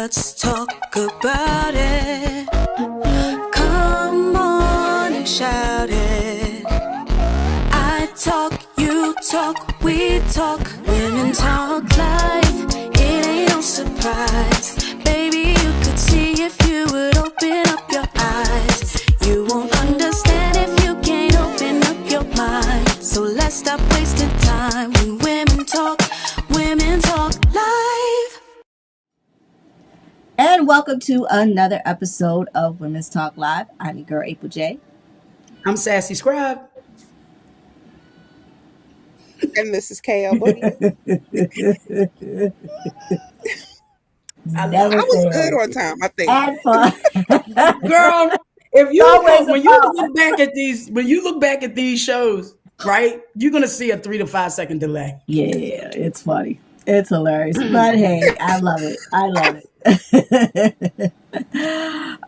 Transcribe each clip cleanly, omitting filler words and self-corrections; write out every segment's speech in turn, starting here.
let's talk about it. Come on and shout it. I talk, you talk, we talk. Women talk life, it ain't no surprise. Baby, you could see if you would open up your eyes. You won't understand if you can't open up your mind. So let's stop wasting time when women talk live. And welcome to another episode of Women's Talk Live. I'm your girl, April J. I'm SassyScribe. And this is Elle, Boogie. I was good on time, I think. And fun. Girl, if you when you look back at these shows, right, you're gonna see a 3 to 5 second delay. Yeah, it's funny. It's hilarious. But hey, I love it. I love it.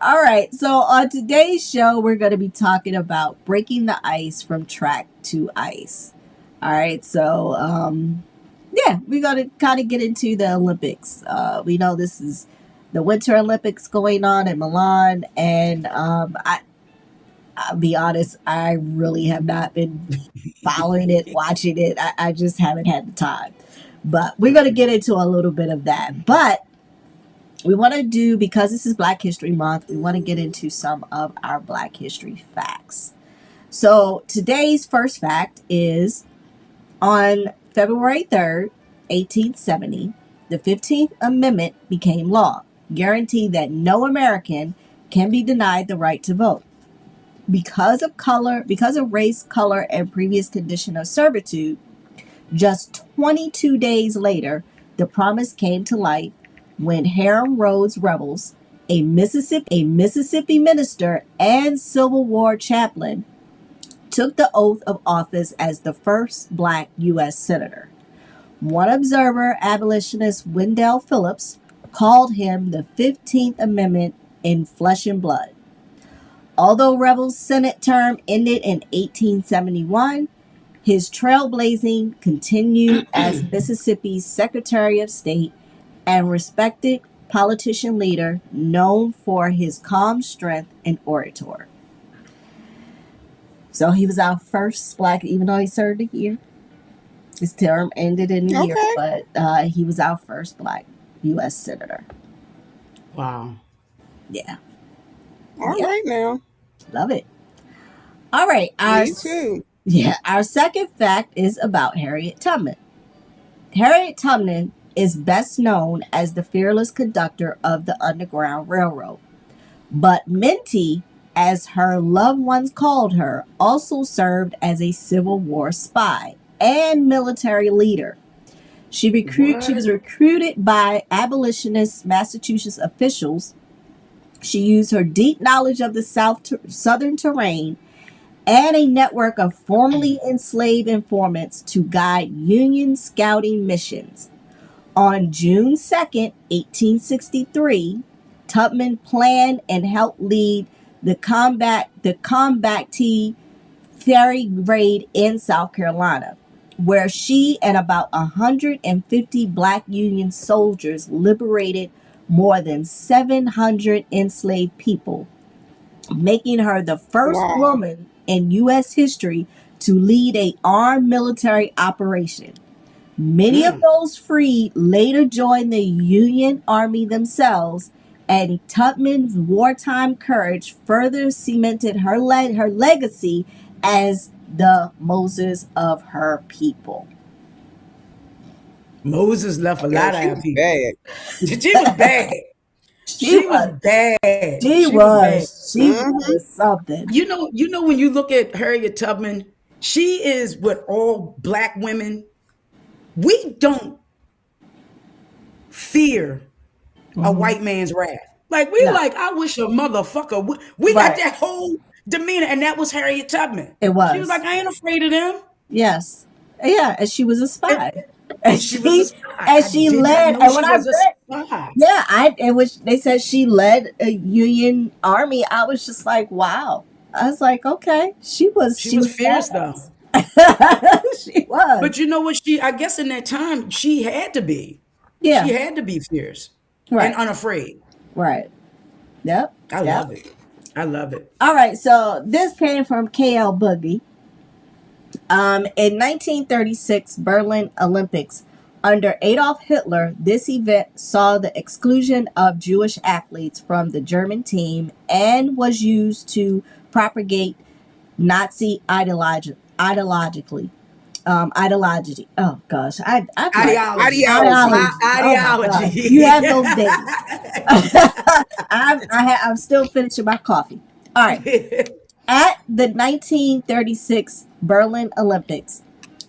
All right. So on today's show, we're going to be talking about breaking the ice from track to ice. All right. So, we're going to kind of get into the Olympics. We know this is the Winter Olympics going on in Milan. And I'll be honest, I really have not been following it, watching it. I just haven't had the time. But we're going to get into a little bit of that. But we want to do, because this is Black History Month, we want to get into some of our Black History facts. So today's first fact is on February 3rd, 1870, the 15th Amendment became law, guaranteeing that no American can be denied the right to vote. Because of race, color, and previous condition of servitude, just 22 days later, the promise came to light when Harum Road's rebels, a Mississippi minister and Civil War chaplain, took the oath of office as the first Black U.S. Senator. One observer, abolitionist Wendell Phillips, called him the 15th Amendment in flesh and blood. Although Rebel's Senate term ended in 1871, his trailblazing continued as Mississippi's Secretary of State and respected politician leader known for his calm strength and orator. So he was our first Black, even though he served a year. His term ended in a year, but he was our first Black U.S. Senator. Wow. Yeah. All right now. Love it. All right. Me too. Yeah, our second fact is about Harriet Tubman. Harriet Tubman is best known as the fearless conductor of the Underground Railroad. But Minty, as her loved ones called her, also served as a Civil War spy and military leader. She was recruited by abolitionist Massachusetts officials. She used her deep knowledge of the southern terrain and a network of formerly enslaved informants to guide Union scouting missions. On June 2nd, 1863, Tubman planned and helped lead the Combahee Ferry raid in South Carolina, where she and about 150 Black Union soldiers liberated more than 700 enslaved people, making her the first woman in U.S. history to lead an armed military operation. Many of those freed later joined the Union Army themselves, and Tubman's wartime courage further cemented her legacy as the Moses of her people. Moses left a lot of people. Bad. She was bad. She was bad. She was something. You know when you look at Harriet Tubman, she is what all Black women, we don't fear a white man's wrath. Like I wish a motherfucker. We got that whole demeanor, and that was Harriet Tubman. It was. She was like, I ain't afraid of them. Yes. Yeah, and she was a spy. And she led, and when I read, they said she led a Union army. I was just like, wow. I was like, okay, she was fierce though. She was. But you know what? I guess in that time she had to be. Yeah. She had to be fierce. and unafraid. Right. Yep. I love it. I love it. All right. So this came from KL Boogie. In 1936 Berlin Olympics, under Adolf Hitler, this event saw the exclusion of Jewish athletes from the German team and was used to propagate Nazi ideology. Ideology. Oh gosh, Ideology. Oh, you have those days. I'm still finishing my coffee. All right. At the 1936 Berlin Olympics,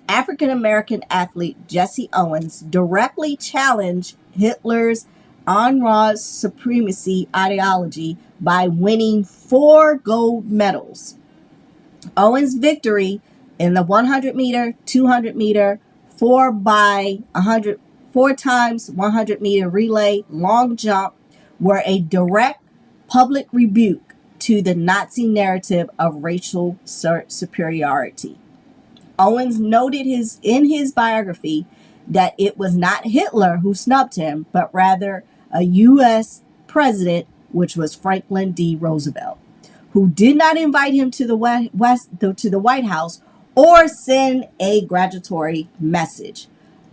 African American athlete Jesse Owens directly challenged Hitler's on-raw supremacy ideology by winning 4 gold medals. Owens' victory in the 100 meter, 200 meter, 4 times 100 meter relay, long jump were a direct public rebuke to the Nazi narrative of racial superiority. Owens noted in his biography that it was not Hitler who snubbed him, but rather a U.S. president, which was Franklin D. Roosevelt, who did not invite him to the White House or send a congratulatory message.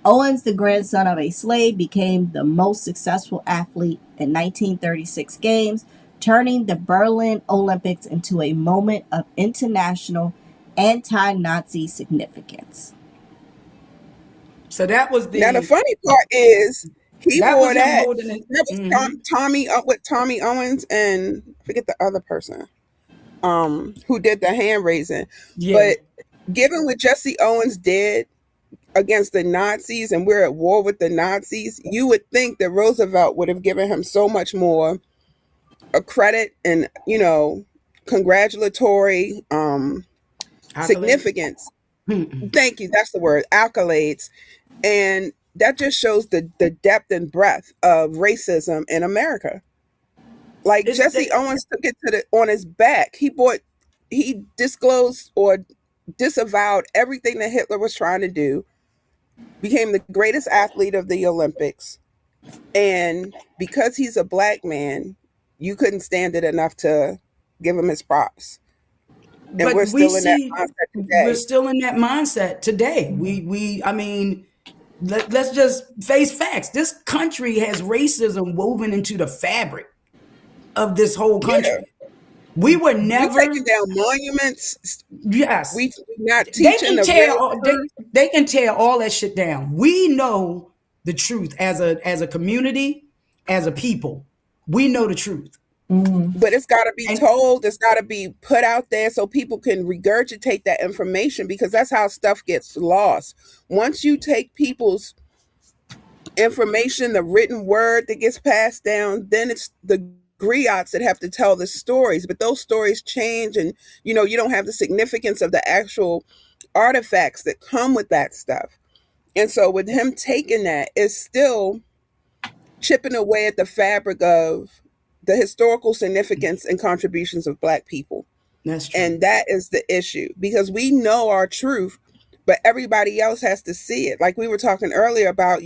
Owens, the grandson of a slave, became the most successful athlete in 1936 games, turning the Berlin Olympics into a moment of international anti-Nazi significance. So that was Now the funny part is he wore that. That was with Tommy Owens and forget the other person who did the hand raising. Yeah. But given what Jesse Owens did against the Nazis, and we're at war with the Nazis, you would think that Roosevelt would have given him so much more a credit and, congratulatory significance. Thank you. That's the word. Accolades. And that just shows the depth and breadth of racism in America. Like Jesse Owens took it on his back. He disclosed or disavowed everything that Hitler was trying to do, became the greatest athlete of the Olympics. And because he's a black man, you couldn't stand it enough to give him his props. And but we're still in that mindset today. We're still in that mindset today. Let's just face facts. This country has racism woven into the fabric of this whole country. Yeah. We were never taking down monuments. Yes, we not teaching they can tear all that shit down. We know the truth as a community, as a people. We know the truth. Mm-hmm. But it's got to be told. It's got to be put out there so people can regurgitate that information, because that's how stuff gets lost. Once you take people's information, the written word that gets passed down, then it's the griots that have to tell the stories. But those stories change, and you don't have the significance of the actual artifacts that come with that stuff. And so with him taking that, it's still chipping away at the fabric of the historical significance and contributions of Black people. That's true. And that is the issue, because we know our truth, but everybody else has to see it. Like we were talking earlier about,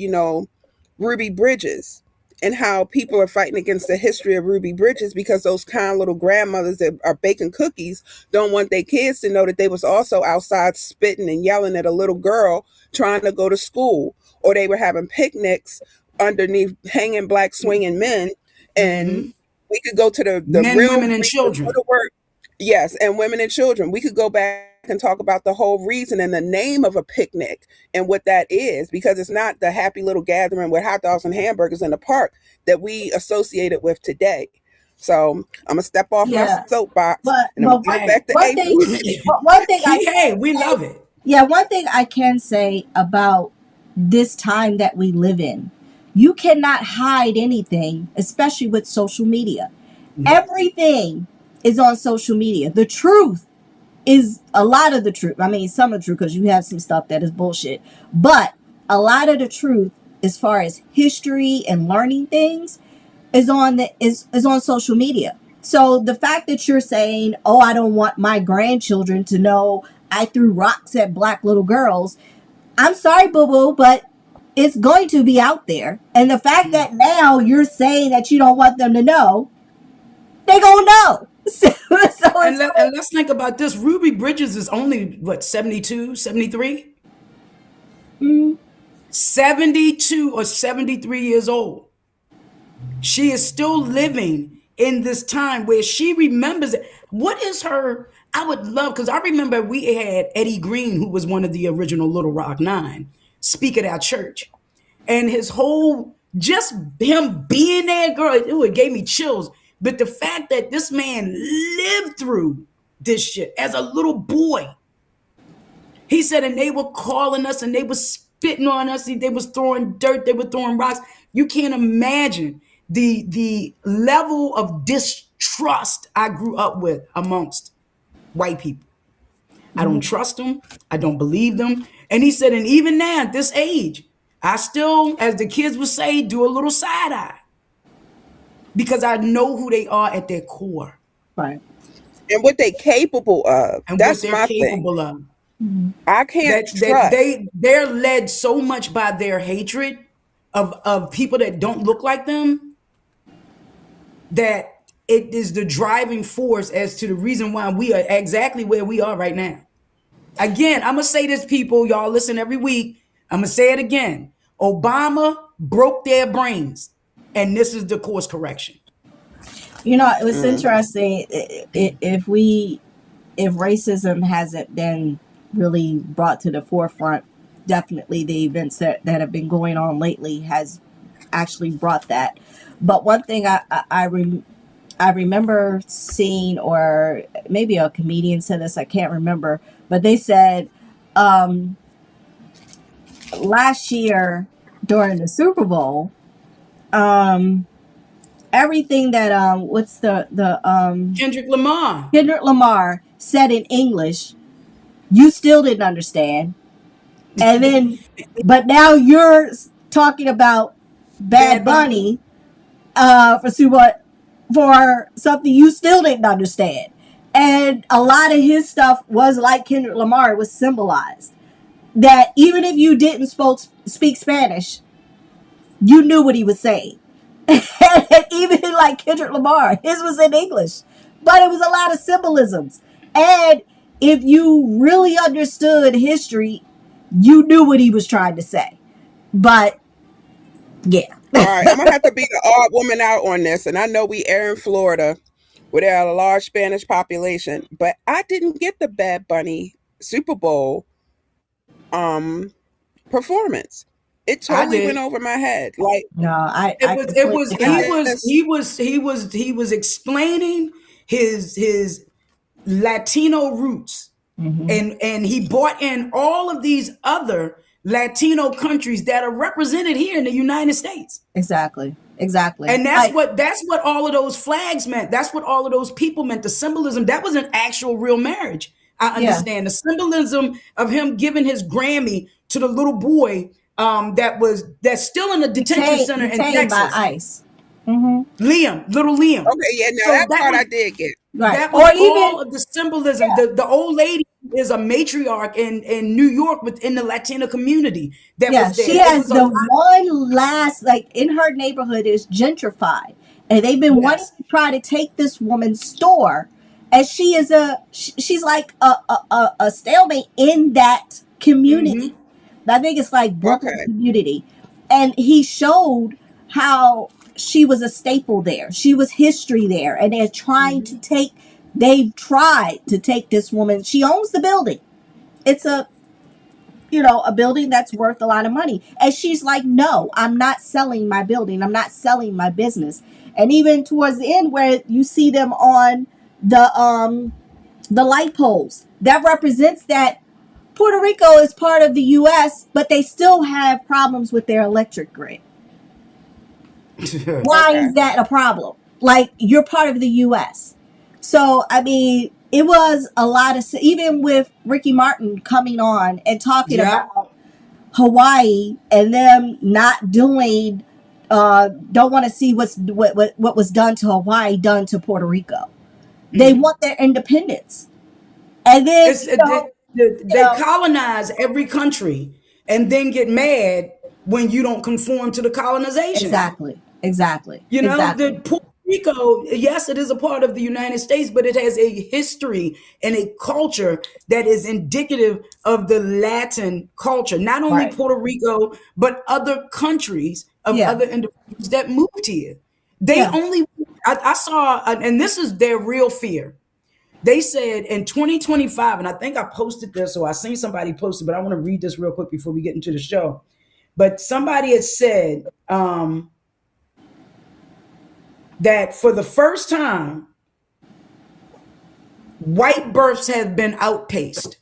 Ruby Bridges, and how people are fighting against the history of Ruby Bridges because those kind little grandmothers that are baking cookies don't want their kids to know that they was also outside spitting and yelling at a little girl trying to go to school, or they were having picnics underneath hanging Black swinging men. And we could go to the men, real women, and children. Yes, and women and children. We could go back and talk about the whole reason and the name of a picnic and what that is, because it's not the happy little gathering with hot dogs and hamburgers in the park that we associate it with today. So I'm gonna step off my soapbox and I'm gonna get back to one thing we love it. Yeah, one thing I can say about this time that we live in, you cannot hide anything, especially with social media. Everything is on social media. The truth is a lot of the truth. I mean, some of the truth, because you have some stuff that is bullshit. But a lot of the truth, as far as history and learning things, is on social media. So the fact that you're saying, "Oh, I don't want my grandchildren to know I threw rocks at Black little girls," I'm sorry, boo boo, but it's going to be out there. And the fact that now you're saying that you don't want them to know, they gonna know. So And, it's let's think about this. Ruby Bridges is only, what, 72, 73? mm, 72 or 73 years old. She is still living in this time where she remembers it. What is her? I would love, because I remember we had Eddie Green, who was one of the original Little Rock Nine, speak at our church. And his whole, just him being there, girl, it gave me chills. But the fact that this man lived through this shit as a little boy, he said, and they were calling us and they were spitting on us. They was throwing dirt. They were throwing rocks. You can't imagine the level of distrust I grew up with amongst white people. I don't trust them. I don't believe them. And he said, and even now at this age, I still, as the kids would say, do a little side eye because I know who they are at their core right. And what they capable of. and what That's they're my thing. capable of. I can't That trust. they're led so much by their hatred of people that don't look like them that it is the driving force as to the reason why we are exactly where we are right now. Again, I'm gonna say this, people, y'all listen every week. I'm gonna say it again. Obama broke their brains, and this is the course correction. You know, it was interesting. If racism hasn't been really brought to the forefront, definitely the events that have been going on lately has actually brought that. But one thing I remember seeing, or maybe a comedian said this, I can't remember, but they said last year during the Super Bowl, everything that what's the Kendrick Lamar. Kendrick Lamar said in English, you still didn't understand. And then, but now you're talking about Bad Bunny for something you still didn't understand. And a lot of his stuff was like Kendrick Lamar. It was symbolized that even if you didn't speak Spanish, you knew what he was saying. And even like Kendrick Lamar, his was in English, but it was a lot of symbolisms. And if you really understood history, you knew what he was trying to say. But yeah. All right, I'm gonna have to be the odd woman out on this, and I know we air in Florida, where there are a large Spanish population, but I didn't get the Bad Bunny Super Bowl performance. It totally went over my head. Like, No, he was explaining his Latino roots, and he brought in all of these other Latino countries that are represented here in the United States. Exactly. And that's what all of those flags meant. That's what all of those people meant. The symbolism, that was an actual real marriage. I understand the symbolism of him giving his Grammy to the little boy that's still in the detention center in Texas by ICE. Little Liam. okay, yeah, now So that that part was- I did get. Right. That Or was even all of the symbolism. The old lady is a matriarch in New York within the Latino community. That was there. she has the one last, like in her neighborhood is gentrified, and they've been wanting to try to take this woman's store, and she's like a stalemate in that community. I think it's like Brooklyn community, and he showed how she was a staple there. She was history there, and they've tried to take this woman. She owns the building. It's a building that's worth a lot of money. And she's like, no, I'm not selling my building. I'm not selling my business. And even towards the end where you see them on the light poles, that represents that Puerto Rico is part of the U.S., but they still have problems with their electric grid. Why is that a problem? Like, you're part of the U.S. So, I mean, it was a lot of, even with Ricky Martin coming on and talking about Hawaii and them not doing, don't want to see what was done to Hawaii done to Puerto Rico. They want their independence. And then they colonize every country and then get mad when you don't conform to the colonization. Exactly. Exactly. You know, Exactly. the Puerto Rico, yes, it is a part of the United States, but it has a history and a culture that is indicative of the Latin culture. Not only Right. Puerto Rico, but other countries of Yeah. other individuals that moved here. They Yeah. only, I saw, and this is their real fear. They said in 2025, and I think I posted this, or I seen somebody post it, but I want to read this real quick before we get into the show. But somebody had said, that for the first time, white births have been outpaced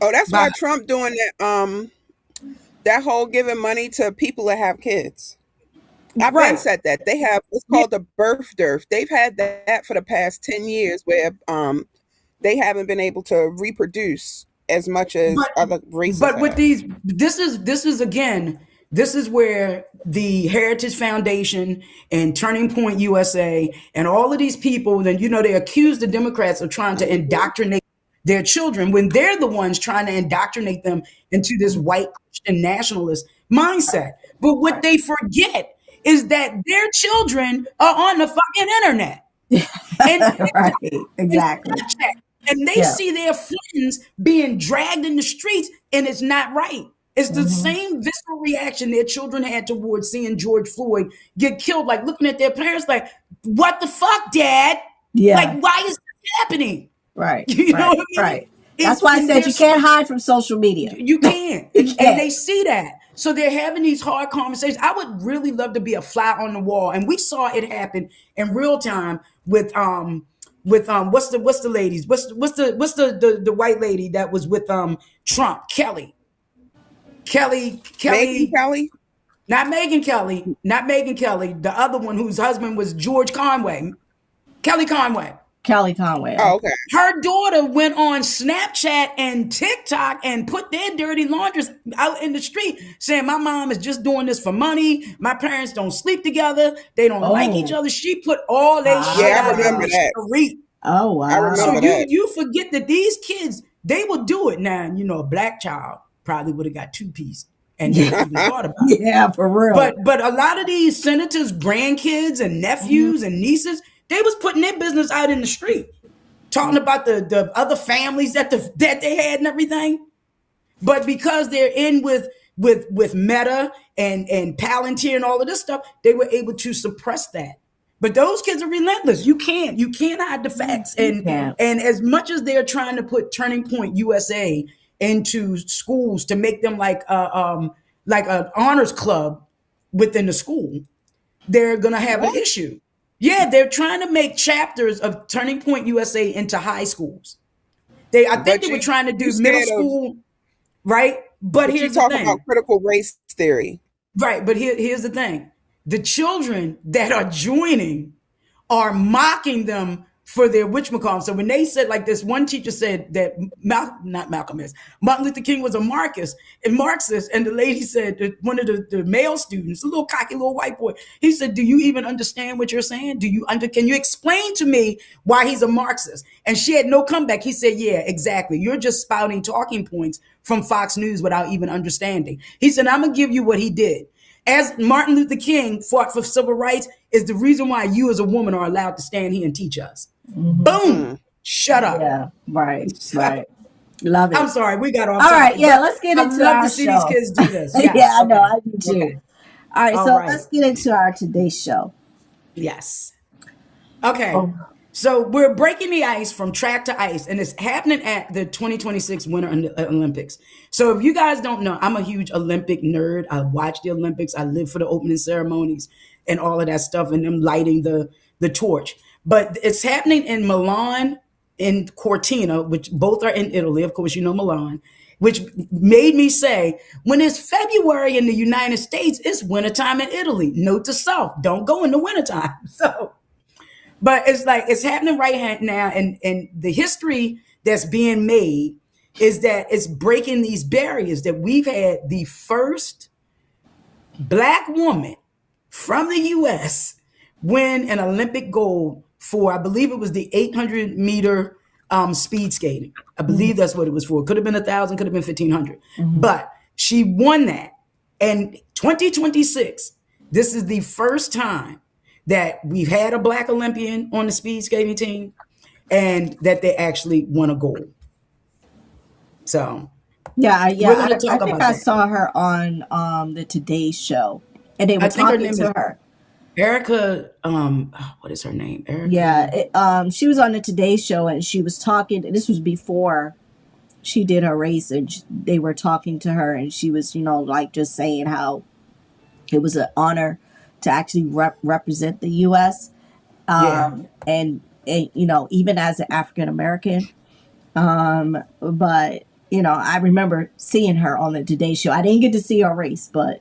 Oh, that's by why Trump doing that whole giving money to people that have kids. I've been right. said that. They have it's Yeah, called the birth dearth. They've had that for the past 10 years where they haven't been able to reproduce as much as but other races but with have. these, this is again, this is where the Heritage Foundation and Turning Point USA and all of these people, then they accuse the Democrats of trying to Mhm. indoctrinate their children when they're the ones trying to indoctrinate them into this white Christian nationalist mindset. But what Right. they forget is that their children are on the fucking internet and Right. and Exactly. Snapchat, and they Yeah. see their friends being dragged in the streets, and it's not right. It's the Hmm. same visceral reaction their children had towards seeing George Floyd get killed, like looking at their parents like, "What the fuck, Dad? Like, Yeah. why is this happening?" Right. You know Right. what I mean? Right. That's why I And said you can't hide from social media. you can't, You and can't. they see that, so they're having these hard conversations. I would really love to be a fly on the wall, and we saw it happen in real time with what's the ladies what's the white lady that was with Trump, Megan Kelly, Kelly? not Megan Kelly, the other one whose husband was George Conway, Kelly Conway. Kelly Conway. Oh, Okay. okay. Her daughter went on Snapchat and TikTok and put their dirty laundries out in the street saying, "My mom is just doing this for money. My parents don't sleep together. They don't like each Oh. other." She put all that shit Yeah, I out in remember the Wow. that. street. Oh I So wow. remember you that. you forget that these kids, they will do it now. A black child probably would have got two-piece and never Yeah. even thought about it. Yeah. For real. But a lot of these senators' grandkids and Hmm. nephews and nieces, they was putting their business out in the street, talking about the other families that they had and everything. But because they're in with Meta and Palantir and all of this stuff, they were able to suppress that. But those kids are relentless. You can't hide the facts. You And can't. and as much as they're trying to put Turning Point USA into schools to make them like an honors club within the school, they're gonna have an What? issue. Yeah, they're trying to make chapters of Turning Point USA into high schools. I think But they were you trying to you do middle scared of school, right? But but you here's the talk about thing, critical race theory. right? But here's the thing: the children that are joining are mocking them for their witchmacalls. So when they said, like, this one teacher said that not Malcolm X, Martin Luther King was a Marxist, and the lady said that one of the male students, a little cocky little white boy, he said, "Do you even understand what you're saying? Can you explain to me why he's a Marxist?" And she had no comeback. He said, "Yeah, exactly. You're just spouting talking points from Fox News without even understanding." He said, "I'm gonna give you what he did. As Martin Luther King fought for civil rights, is the reason why you as a woman are allowed to stand here and teach us." Hmm. Boom. Mm. Shut up. Yeah. Right. So, Right. Love I'm it. sorry, we got off All right. topic, Yeah. but Let's get I into love to our see these show. kids do this. Yeah, Yes. I know. Okay. I do too. Okay. All right. All So right. let's get into our today's show. Yes. Okay. Oh. So we're breaking the ice from track to ice, and it's happening at the 2026 Winter Olympics. So if you guys don't know, I'm a huge Olympic nerd. I watch the Olympics. I live for the opening ceremonies and all of that stuff, and them lighting the torch. But it's happening in Milan and Cortina, which both are in Italy. Of course, you know Milan, which made me say, when it's February in the United States, it's wintertime in Italy. Note to self, don't go in the wintertime. So but it's like it's happening right now, and the history that's being made is that it's breaking these barriers, that we've had the first black woman from the US win an Olympic gold for, I believe it was the 800-meter speed skating. I Mhm. believe that's what it was for. Could have been 1,000, could have been 1,500. Mhm. But She won that. And 2026, this is the first time that we've had a Black Olympian on the speed skating team and that they actually won a gold. So Yeah, we're yeah. going to I talk think about I that. saw her on the Today Show, and they were I think her talking name to is her. Erica. What is her name? Yeah, Erica. she was on the Today Show, and she was talking. This was before she did her race, and they were talking to her, and she was, like just saying how it was an honor to actually represent the U.S. Yeah. And even as an African American. But I remember seeing her on the Today Show. I didn't get to see her race, but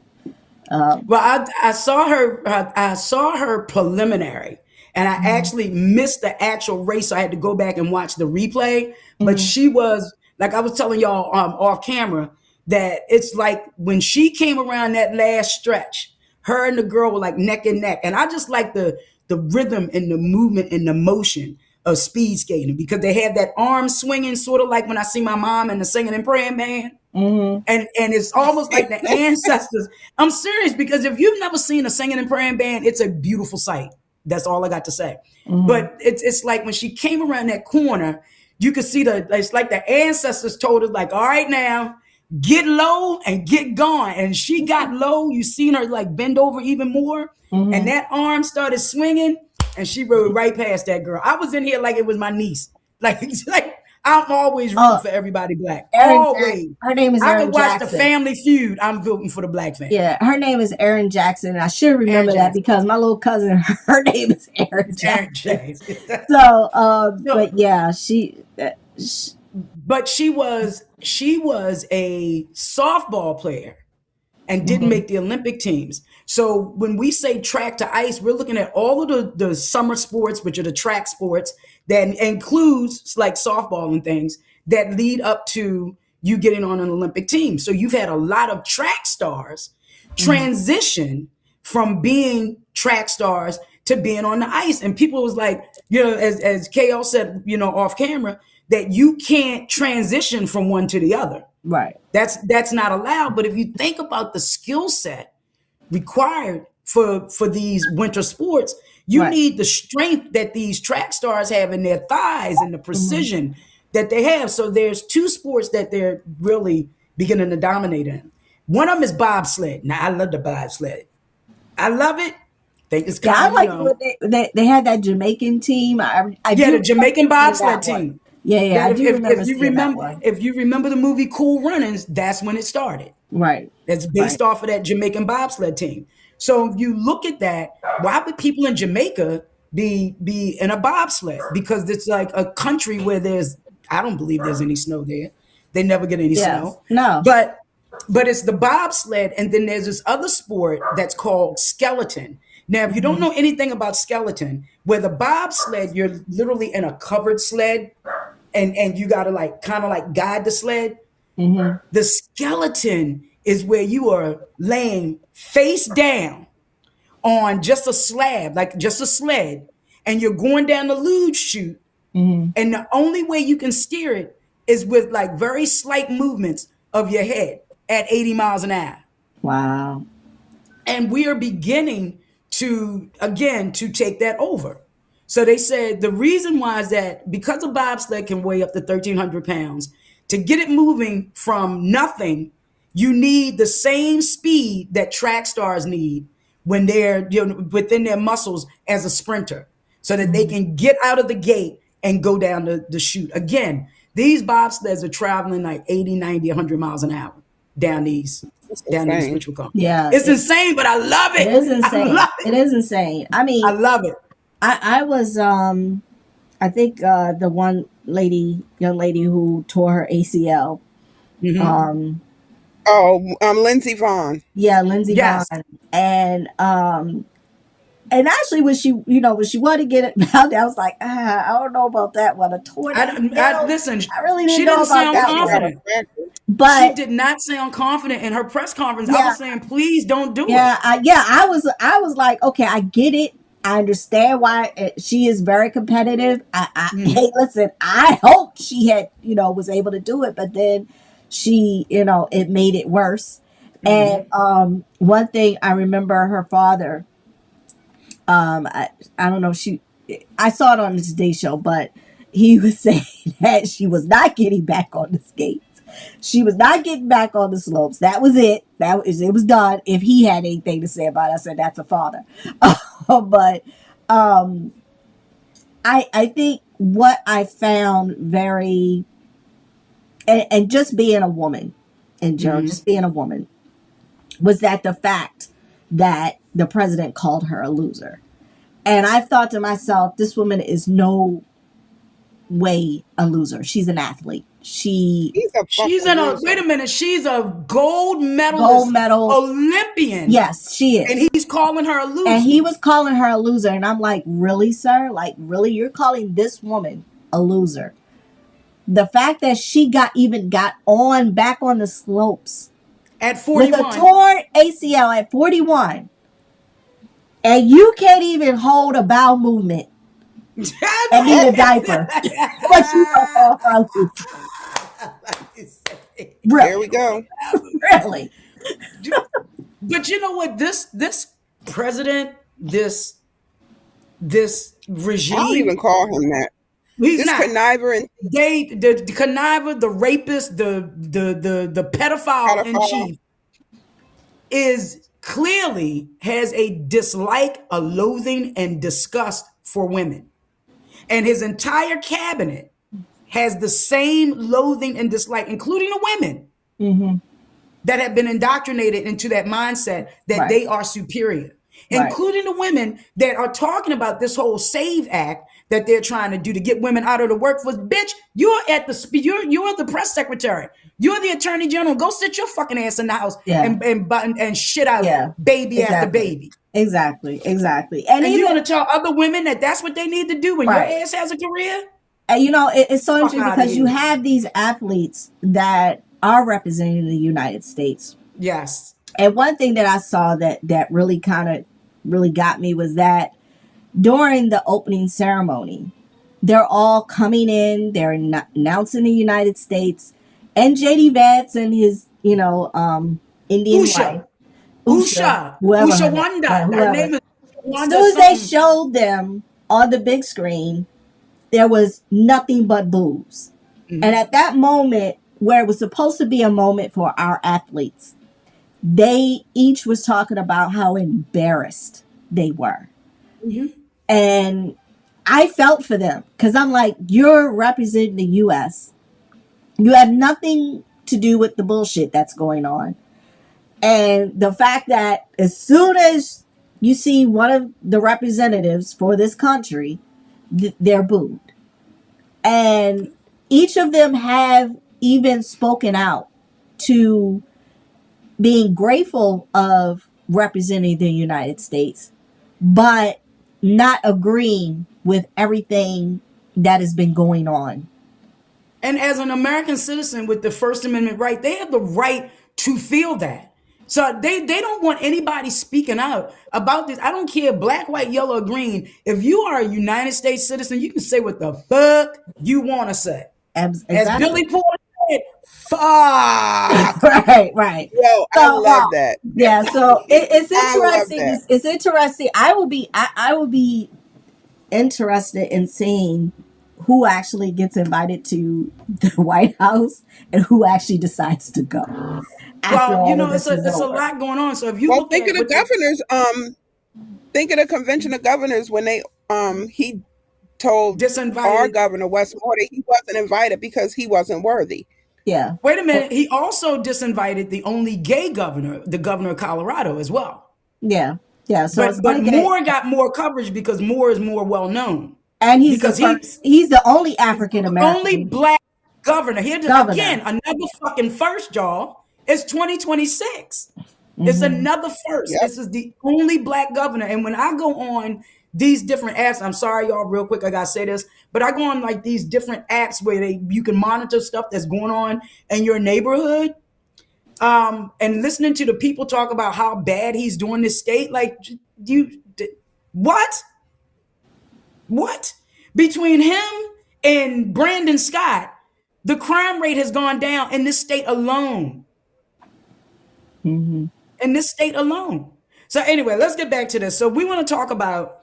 Well, I saw her. I saw her preliminary, and I actually missed the actual race. So I had to go back and watch the replay. But mhm, she was like I was telling y'all off camera that it's like when she came around that last stretch, her and the girl were like neck and neck, and I just like the rhythm and the movement and the motion of speed skating because they had that arm swinging, sort of like when I see my mom in the singing and praying band. mhm, And it's almost like the ancestors. I'm serious because if you've never seen a singing and praying band, it's a beautiful sight. That's all I got to say. mhm. But it's like when she came around that corner, you could see it's like the ancestors told us, like, all right now, get low and get going. And she got low. You seen her like bend over even more. And Mhm. that arm started swinging and she rode right past that girl. I was in here like it was my niece. Like I'm always rooting Oh, for everybody Black. Erin Always. her name is I could Erin watch the Jackson. Family Feud. I'm voting for the Black family. Yeah, her name is Erin Jackson. And I should Aaron remember that Jackson. because my little cousin, her name is Erin It's Aaron Jackson. Jackson. So, No, but yeah, but she was a softball player and didn't mhm, make the Olympic teams. So when we say track to ice, we're looking at all of the summer sports, which are the track sports, that includes like softball and things that lead up to you getting on an Olympic team. So you've had a lot of track stars mhm, transition from being track stars to being on the ice. And people was like, as KL said, off camera, that you can't transition from one to the other. right. That's not allowed. But if you think about the skill set required for these winter sports, you Right. need the strength that these track stars have in their thighs and the Mhm. precision that they have. So there's two sports that they're really beginning to dominate in. One of them is bobsled. Now I love the bobsled. I love it. Think it's Yeah, I kind of, liked when they had that Jamaican team. I yeah, do the remember Jamaican seeing bobsled that one. team. Yeah, yeah, That I do remember if you seeing that remember one. the movie Cool Runnings, that's when it started. Right. That's Right. based off of that Jamaican bobsled team. So if you look at that, why would people in Jamaica be in a bobsled? Because it's like a country where I don't believe there's any snow there. They never get any Yes. snow. No. But it's the bobsled, and then there's this other sport that's called skeleton. Now, if you don't Mhm. know anything about skeleton, where the bobsled, you're literally in a covered sled, and you gotta like kind of like guide the sled. Mhm. The skeleton is where you are laying face down on just a slab, like just a sled, and you're going down the luge chute. Mhm. And the only way you can steer it is with like very slight movements of your head at 80 miles an hour. Wow. And we are beginning to take that over. So they said the reason why is that because a bobsled can weigh up to 1,300 pounds, to get it moving from nothing, you need the same speed that track stars need when they're within their muscles as a sprinter, so that they Mhm. can get out of the gate and go down the chute. Again, these bobsleds are traveling like 80, 90, 100 miles an hour down these That's down these insane. which will come. Yeah, It's insane, but I love it it. is I insane. love It it. is insane. I I mean, love it. I was I think the one young lady who tore her ACL. Hmm. Um, Oh, Lindsey Vaughn. yeah, Lindsey Vaughn, Yes. and actually when she wanted to get it found, I was like, I don't know about that one. A torn I ACL. listen. I really She didn't know didn't about sound that She one. got a confident. fracture. She But did not sound confident in her press conference. I yeah, was saying, please don't do it. yeah, I was like, okay, I get it. I understand why she is very competitive. Hey, Hmm. listen, I hope she had, was able to do it, but then she, it made it worse. Mm-hmm. And one thing I remember her father, I don't know, I saw it on the Today Show, but he was saying that she was not getting back on the skates. She was not getting back on the slopes. That was it. It was done. If he had anything to say about it, I said that's a father. But I think what I found very, and just being a woman in general, Mm-hmm. just being a woman, was that the fact that the president called her a loser. And I thought to myself, this woman is no way a loser. She's an athlete. He's a She's fucking in a, loser. wait a minute, she's a gold Gold medalist medal. Olympian. Yes, she is. And he's calling her a loser. And he was calling her a loser. And I'm like, really, sir? Like, really? You're calling this woman a loser? The fact that she got back on the slopes at 41. with a torn ACL at 41, and you can't even hold a bowel movement and need a diaper. But you don't call her a loser. There Really? we go. Really? But you know what? This president, this I don't regime, even call him that. he's This not. conniver and The conniver, the rapist, the pedophile in pedophile. chief is clearly has a dislike, a loathing, and disgust for women. And his entire cabinet has the same loathing and dislike, including the women Mm-hmm. that have been indoctrinated into that mindset that Right. they are superior, Right. including the women that are talking about this whole SAVE Act that they're trying to do to get women out of the workforce. Bitch, you're the press secretary. You're the attorney general. Go sit your fucking ass in the house Yeah. and shit out baby after Exactly. baby. Exactly. And even, you want to tell other women that that's what they need to do when Right. your ass has a career? and it's so interesting outta because you here. have these athletes that are representing the United States. Yes. And one thing that I saw that really really got me was that during the opening ceremony, they're all coming in, they're announcing the United States, and JD Vance and his, Indian Usha. wife, Usha. whoever Usha her- Wanda. right, Her whoever. name is As Wanda soon as they something. showed them on the big screen, there was nothing but boos. Mhm. And at that moment, where it was supposed to be a moment for our athletes, they each was talking about how embarrassed they were. Mhm. And I felt for them because I'm like, you're representing the U.S. You have nothing to do with the bullshit that's going on. And the fact that as soon as you see one of the representatives for this country, they're booed. And each of them have even spoken out to being grateful of representing the United States, but not agreeing with everything that has been going on. And as an American citizen with the First Amendment right, they have the right to feel that. So they don't want anybody speaking out about this. I don't care, black, white, yellow, or green. If you are a United States citizen, you can say what the fuck you want to say. As Exactly. Billy Porter said, fuck. Right. Yo, I love that. Yeah, so it's I love interesting. that. It's interesting. I will be interested in seeing who actually gets invited to the White House and who actually decides to go. After Well, all you of know, this it's is a over. lot going on. So if you Well, look think at of the what governors. Think of the convention of governors when he told our disinvited. governor Westmore that he wasn't invited because he wasn't worthy. Yeah. Wait a minute. He also disinvited the only gay governor, the governor of Colorado, as well. Yeah. Yeah. So it's But only gay. Moore got more coverage because Moore is more well known. And he's because he's the only African only American black governor. Here governor. again, another fucking first, y'all. It's 2026. It's Mhm. another first. Yep. This is the only black governor. And when I go on these different apps, I'm sorry, y'all, real quick, I gotta say this, but I go on like these different apps where you can monitor stuff that's going on in your neighborhood. And listening to the people talk about how bad he's doing this state, like what? What? Between him and Brandon Scott, The crime rate has gone down in this state alone. Mm-hmm. In this state alone. So anyway, let's get back to this. So we want to talk about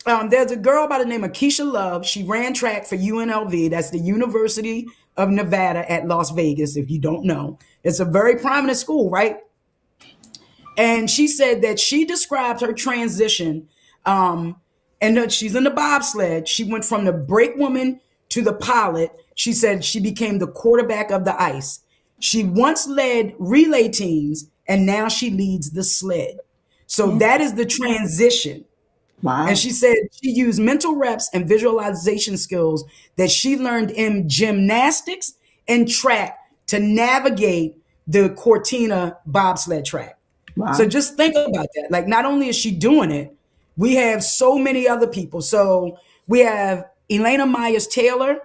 there's a girl by the name of Keisha Love. She ran track for UNLV. That's the University of Nevada at Las Vegas. If you don't know, it's a very prominent school, right? And she said that she described her transition. And that she's in the bobsled. She went from the brake woman to the pilot. She said she became the quarterback of the ice. She once led relay teams, and now she leads the sled. So that is the transition. Wow. And she said she used mental reps and visualization skills that she learned in gymnastics and track to navigate the Cortina bobsled track. Wow. So just think about that. Like, not only is she doing it, we have so many other people. So we have Elena Myers Taylor.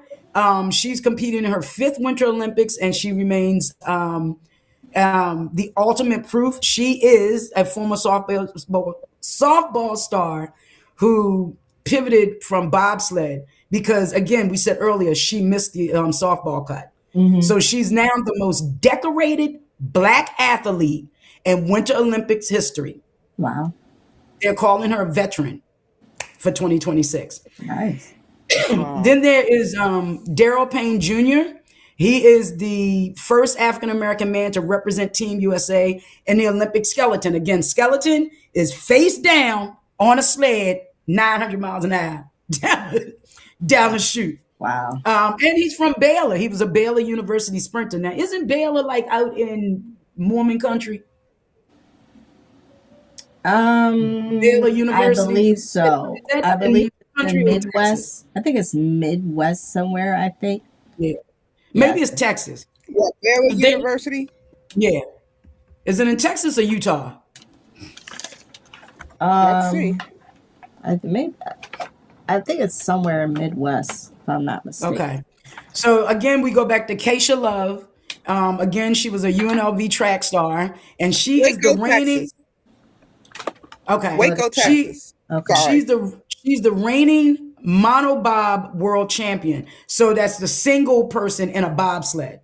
She's competing in her 5th Winter Olympics, and she remains the ultimate proof. She is a former softball star who pivoted from bobsled because, again, we said earlier, she missed the softball cut. So she's now the most decorated Black athlete in Winter Olympics history. Wow. They're calling her a veteran for 2026. Nice. Then there is Daryl Payne Jr. He is the first African-American man to represent Team USA in the Olympic skeleton. Again, skeleton is face down on a sled, 900 miles an hour down the chute. Wow. And he's from Baylor. He was a Baylor University sprinter. Now, isn't Baylor like out in Mormon country? Baylor University. I believe so. I believe it's in country or Midwest. I think it's Midwest somewhere, I think. Yeah. Maybe it's Texas. What, Baylor Then- University? Yeah. Is it in Texas or Utah? Let's see. I think it's somewhere in Midwest, if I'm not mistaken. Okay. So again, we go back to Keisha Love. Again, she was a UNLV track star, and she is the Waco, reigning. Texas. Okay. Waco, She- Texas. Okay. Sorry. She's the reigning monobob world champion. So that's the single person in a bobsled.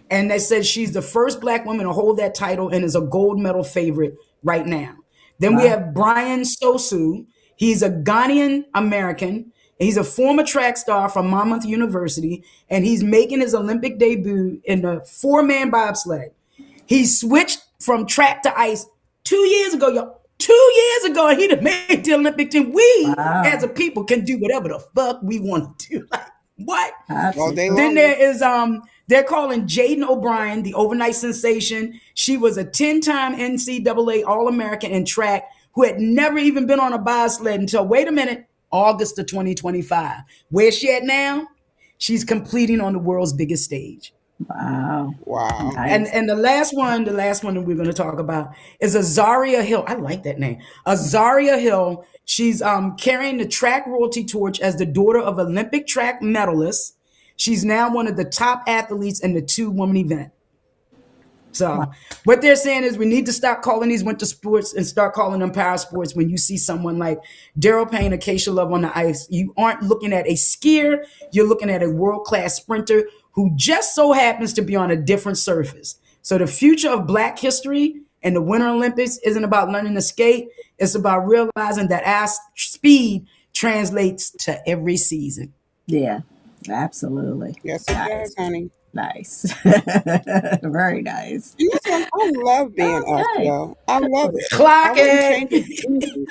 And they said she's the first Black woman to hold that title and is a gold medal favorite right now. Then we have Brian Sosu. He's a Ghanaian American. He's a former track star from Monmouth University, and he's making his Olympic debut in the 4-man bobsled. He switched from track to ice 2 years ago, y'all. 2 years ago, and he done made the Olympic team. We, as a people, can do whatever the fuck we want to do. Like, what? All day Then long. there is they're calling Jaden O'Brien the overnight sensation. She was a 10-time NCAA All-American in track who had never even been on a bobsled until, wait a minute, August of 2025. Where's she at now? She's completing on the world's biggest stage. Wow. Wow. Nice. And the last one that we're going to talk about is Azaria Hill. I like that name. Azaria Hill. She's carrying the track royalty torch as the daughter of Olympic track medalists. She's now one of the top athletes in the 2-woman event. So what they're saying is we need to stop calling these winter sports and start calling them para sports. When you see someone like Daryl Payne or Keisha Love on the ice, you aren't looking at a skier. You're looking at a world-class sprinter who just so happens to be on a different surface. So the future of Black history and the Winter Olympics isn't about learning to skate. It's about realizing that our speed translates to every season. Yeah, absolutely. Yes, it does, honey. Nice. Very nice. And that's why I love being up, Okay. yo. I love it. Clock I it. wouldn't change it.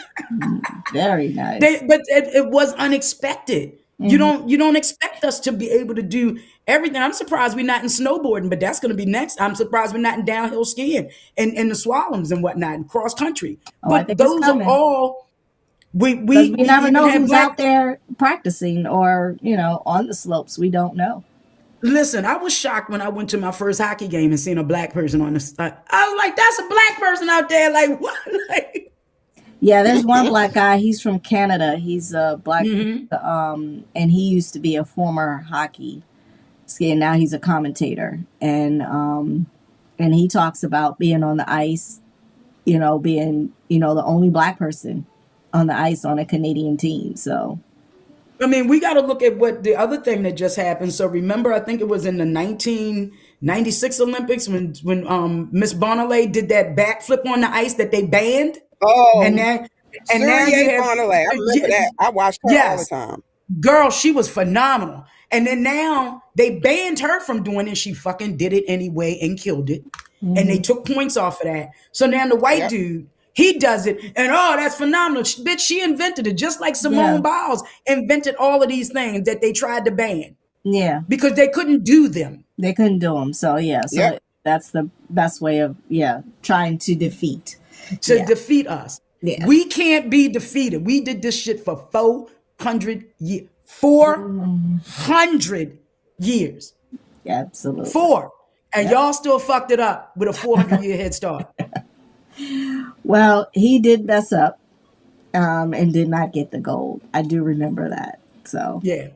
Very nice. But it was unexpected. You don't expect us to be able to do everything. I'm surprised we're not in snowboarding, but that's going to be next. I'm surprised we're not in downhill skiing and the slaloms and whatnot and cross country. Oh, I But think it's those are coming. all we never even know have who's Black- out there practicing or, on the slopes. We don't know. Listen, I was shocked when I went to my first hockey game and seen a Black person on the. I was like, "That's a Black person out there!" Like what? Like, Yeah, there's one Black guy. He's from Canada. He's a Black, and he used to be a former hockey skier. Now he's a commentator, and he talks about being on the ice, being the only Black person on the ice on a Canadian team. So I mean, we got to look at what the other thing that just happened. So remember, I think it was in the 1996 Olympics when Miss Bonalay did that backflip on the ice that they banned, and Oh, now and now you Surya have Bonalay. I remember that. I watched her all the yes, time. girl, she was phenomenal. And then now they banned her from doing it. She fucking did it anyway and killed it. And they Hmm. took points off of that. So now the white Yep. dude, he does it. And oh, that's phenomenal. Bitch, she invented it. Just like Yeah, Simone Biles invented all of these things that they tried to ban yeah, because they couldn't do them they couldn't do them. So yeah, Yep. so that's the best way of trying to defeat. to Yeah, defeat us. yeah, We can't be defeated. We did this shit for 400 years. 400 years. absolutely. Four. And Yep. y'all still fucked it up with a 400-year head start. Well, he did mess up, and did not get the gold. I do remember that. So Yeah.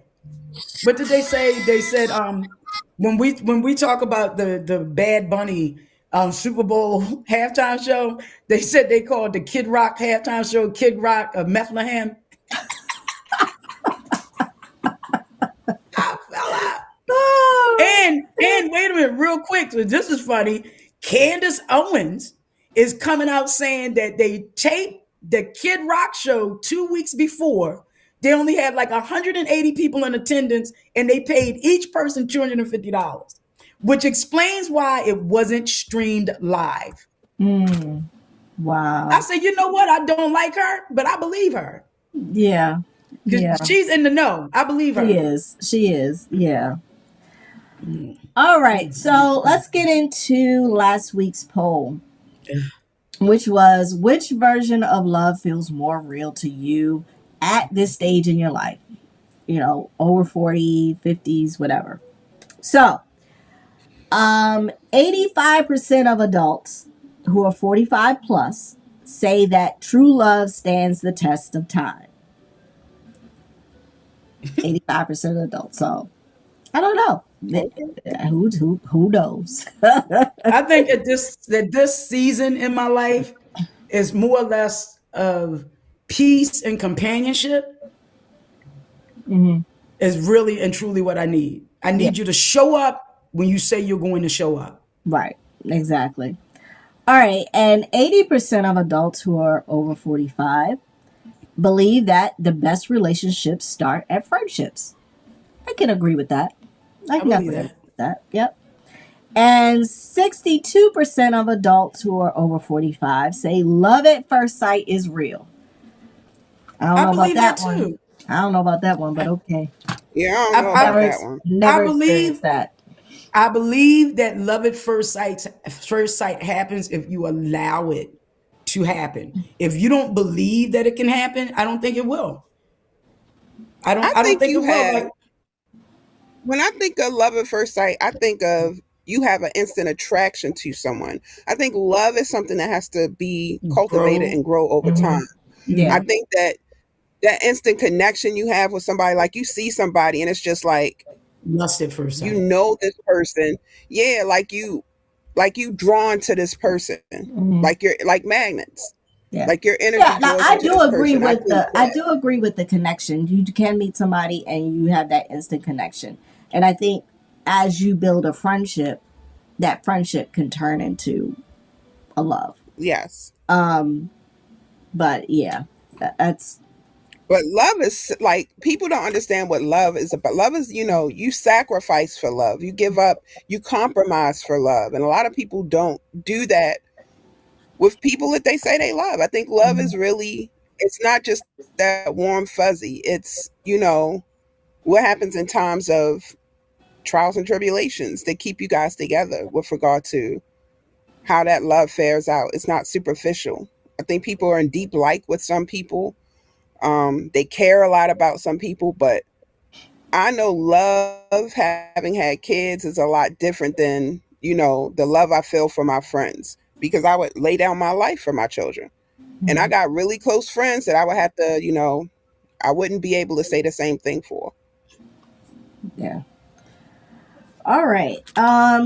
What did they say? They said when we talk about the Bad Bunny Super Bowl halftime show, they said they called the Kid Rock halftime show Kid Rock of Bethlehem. I fell out. And wait a minute, real quick. So this is funny. Candace Owens is coming out saying that they taped the Kid Rock show 2 weeks before. They only had like 180 people in attendance, and they paid each person $250, which explains why it wasn't streamed live. I wow. said, you know what? I don't like her, but I believe her Yeah, because yeah. she's in the know. I believe She her. is. She is. Yeah. All right. So let's get into last week's poll, which was which version of love feels more real to you at this stage in your life? Over 40, 50s, whatever. So, 85% of adults who are 45 plus say that true love stands the test of time. 85% of adults. So, I don't know. Okay. Who knows? I think that this season in my life is more or less of peace and companionship Hmm. is really and truly what I need. I Yeah, need you to show up when you say you're going to show up. right. Exactly. All right. And 80% of adults who are over 45 believe that the best relationships start at friendships. I can agree with that. I I can believe definitely agree that. with that. Yep. And 62% of adults who are over 45 say love at first sight is real. I don't I know about believe that that one. too. I don't know about that one, but okay. Yeah, I don't I, know I, about Never, that one. I never believe experienced that. I believe that love at first sight happens if you allow it to happen. If you don't believe that it can happen, I don't think it will. I I don't I don't think think you it will. have, Like, when I think of love at first sight, I think of you have an instant attraction to someone. I think love is something that has to be cultivated bro, and grow over time. I Yeah. think that that instant connection you have with somebody, like you see somebody and it's just like lust at first you sight. know this person. Yeah, like you drawn to this person. Mhm. Like you're like magnets. Yeah. Like your Yeah. energy Now draws I you to do this agree person. I with think I that do agree with the connection. You can meet somebody and you have that instant connection. And I think as you build a friendship, that friendship can turn into a love. yes. But yeah, that's But love is like people don't understand what love is about. Love is, you sacrifice for love. You give up, you compromise for love. And a lot of people don't do that with people that they say they love. I think love is really, it's not just that warm fuzzy. It's, what happens in times of trials and tribulations that keep you guys together with regard to how that love fares out. It's not superficial. I think people are in deep like with some people. They care a lot about some people, but I know love, having had kids, is a lot different than, the love I feel for my friends because I would lay down my life for my children. And I got really close friends that I would have to, I wouldn't be able to say the same thing for. yeah. All right.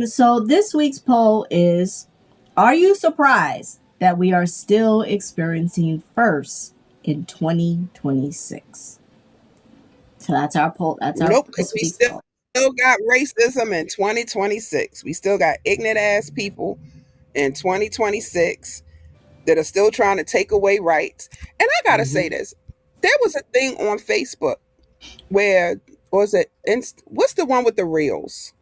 So this week's poll is: are you surprised that we are still experiencing firsts in 2026? So that's our poll. That's our Nope, because this we week's poll. still got racism in 2026. We still got ignorant ass people in 2026 that are still trying to take away rights. And I gotta say Mhm. this: there was a thing on Facebook where was it? What's the one with the reels?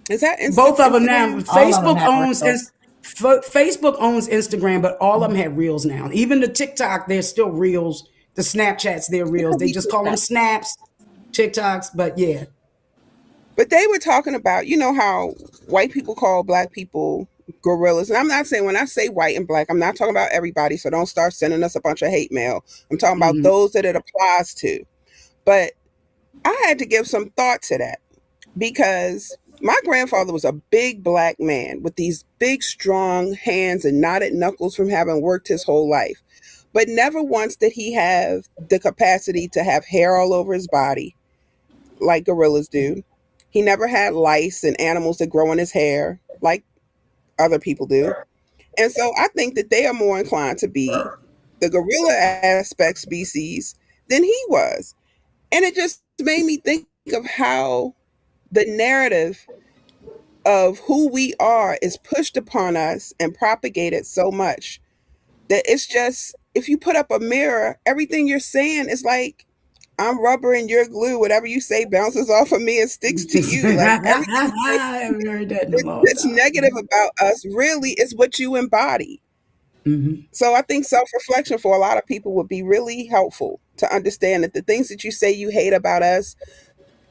Is that Both of them now. Instagram? All of them have reels. Facebook owns Instagram, but all of them have reels now. Even the TikTok, they're still reels. The Snapchats, they're It reels. could They be just call them TikTok. snaps, TikToks. But yeah, But they were talking about, you know how white people call black people gorillas. And I'm not saying when I say white and black, I'm not talking about everybody. So don't start sending us a bunch of hate mail. I'm talking about hmm those that it applies to. But I had to give some thought to that because my grandfather was a big black man with these big, strong hands and knotted knuckles from having worked his whole life. But never once did he have the capacity to have hair all over his body like gorillas do. He never had lice and animals that grow in his hair like other people do. And so I think that they are more inclined to be the gorilla aspect species than he was. And it just made me think of how the narrative of who we are is pushed upon us and propagated so much that it's just, if you put up a mirror, everything you're saying is like, I'm rubber and you're glue. Whatever you say bounces off of me and sticks to you. Like everything you say I haven't heard that in a long that's time. negative about us really is what you embody. hmm So I think self-reflection for a lot of people would be really helpful to understand that the things that you say you hate about us,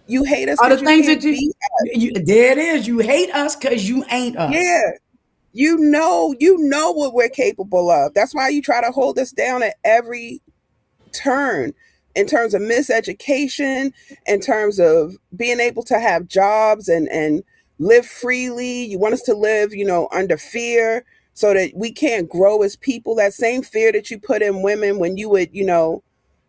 you hate us Are because the you things that can't be. there it is. You hate us because you ain't us. Yeah. You know what we're capable of. That's why you try to hold us down at every turn in terms of miseducation, in terms of being able to have jobs and live freely. You want us to live, under fear so that we can't grow as people. That same fear that you put in women when you would,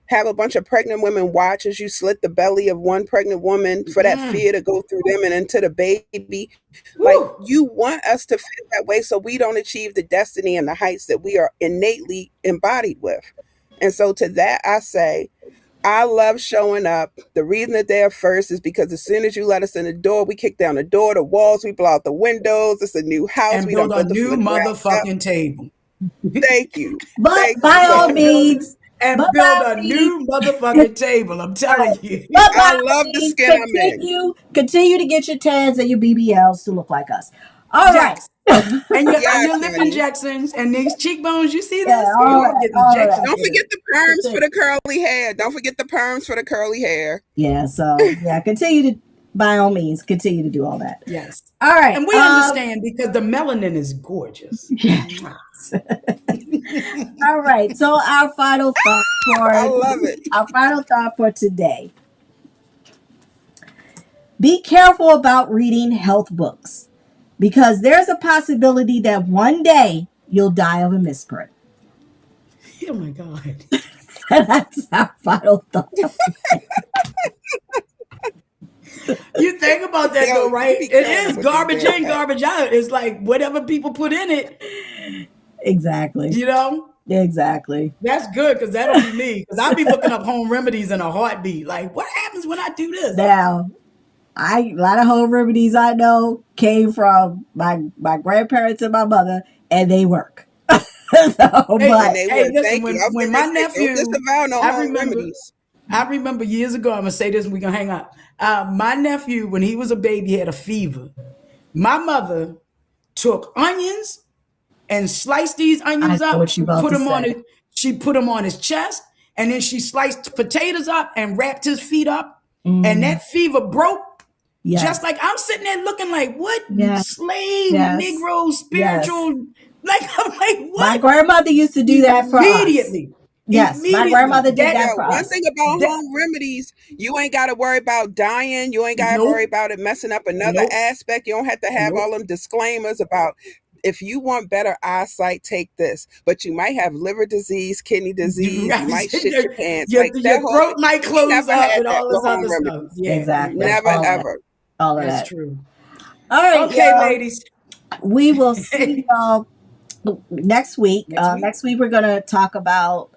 have a bunch of pregnant women watch as you slit the belly of one pregnant woman for that Mm. fear to go through them and into the baby. Like Woo. you want us to feel that way so we don't achieve the destiny and the heights that we are innately embodied with. And so to that I say, I love showing up. The reason that they're first is because as soon as you let us in the door, we kick down the door, the walls, we blow out the windows. It's a new house. And We done build a built it from new the ground up. motherfucking table. Thank you. But Thank you. by all So means, And but by build all a means, new motherfucking table. I'm telling right. you. But by I all love the means, skin I'm in. continue to get your tans and your BBLs to look like us. All right. Yes. And Yes, your lip honey. injections and these cheekbones. You see Yeah, this? You all getting all of that injections Don't good. forget the perms for Continue. the curly hair. Don't forget the perms for the curly hair. Yeah, so yeah, continue to by all means continue to do all that. Yes. All right. And we understand because the melanin is gorgeous. Mwah. All right. So I love it. our final thought for today. Be careful about reading health books because there's a possibility that one day you'll die of a misprint. Oh my God. That's our final thought. You think about that Yo, though, you right? be It killing them is with these garbage damn in, facts. garbage out. It's like whatever people put in it, Exactly. you know? Exactly. That's good because that'll be me. Because I'll be looking up home remedies in a heartbeat. Like, what happens when I do this? Now, a lot of home remedies I know came from my grandparents and my mother, and they work. So, Hey, And but they hey, would listen, thank you. I was when going to my say, don't nephew, disavow no I home remember, remedies. I remember years ago, I'm gonna say this and we're gonna hang up. My nephew, when he was a baby, had a fever. My mother took onions and sliced these I onions know up, what you're about to say. she put them on his chest, and then she sliced potatoes up and wrapped his feet up, and Mm, that fever broke. Just yes, like I'm sitting there looking like, what yes, slave, yes, Negro, yes. spiritual, like I'm like, My what? grandmother used to do that for us. Immediately, Yes, my immediately. grandmother did That Yeah, that for one us. thing about that home remedies, you ain't got to worry about dying. You ain't got to worry nope, about it messing up another nope, aspect. You don't have to have all nope. them disclaimers about if you want better eyesight, take this. But you might have liver disease, kidney disease. You might shit your pants. Like that Your whole, throat might we close never up had and that all with this home other stuff. remedies. Yeah, Exactly. Never, All of that. ever. All of that's that. true. All right, Okay, y'all. ladies. We will see y'all next week. Next week. Next week we're gonna talk about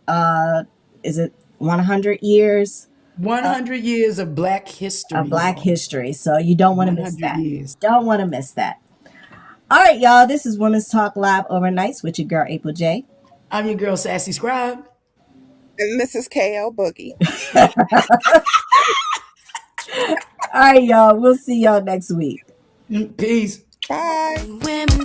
is it 100 years 100 years of Black of history, Black y'all. history. So you don't want to miss 100 that. years. Don't want to miss that. All right, y'all. This is Women's Talk Live Overnights with your girl, April J. I'm your girl, SassyScribe. And this is KL Boogie. All right, y'all. We'll see y'all next week. Peace. Bye. Women